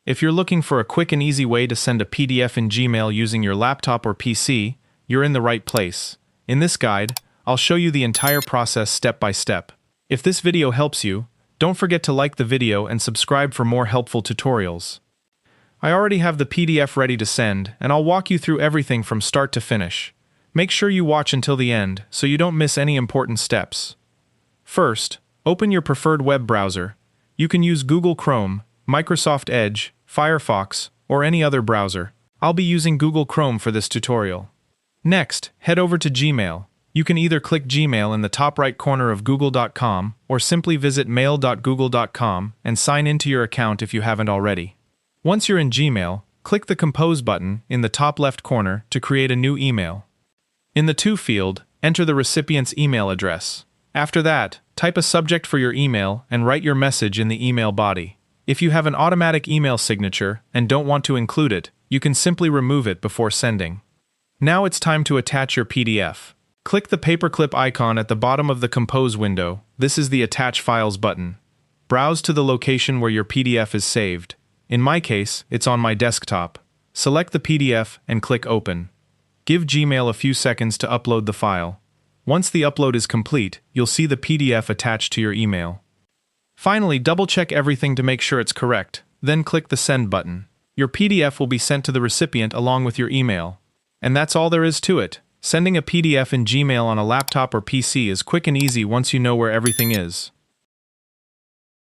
If you're looking for a quick and easy way to send a PDF in Gmail using your laptop or PC, you're in the right place. In this guide, I'll show you the entire process step by step. If this video helps you, don't forget to like the video and subscribe for more helpful tutorials. I already have the PDF ready to send, and I'll walk you through everything from start to finish. Make sure you watch until the end so you don't miss any important steps. First, open your preferred web browser. You can use Google Chrome, Microsoft Edge, Firefox, or any other browser. I'll be using Google Chrome for this tutorial. Next, head over to Gmail. You can either click Gmail in the top right corner of google.com or simply visit mail.google.com and sign into your account if you haven't already. Once you're in Gmail, click the Compose button in the top left corner to create a new email. In the To field, enter the recipient's email address. After that, type a subject for your email and write your message in the email body. If you have an automatic email signature and don't want to include it, you can simply remove it before sending. Now it's time to attach your PDF. Click the paperclip icon at the bottom of the Compose window. This is the Attach Files button. Browse to the location where your PDF is saved. In my case, it's on my desktop. Select the PDF and click Open. Give Gmail a few seconds to upload the file. Once the upload is complete, you'll see the PDF attached to your email. Finally, double-check everything to make sure it's correct, then click the Send button. Your PDF will be sent to the recipient along with your email. And that's all there is to it. Sending a PDF in Gmail on a laptop or PC is quick and easy once you know where everything is.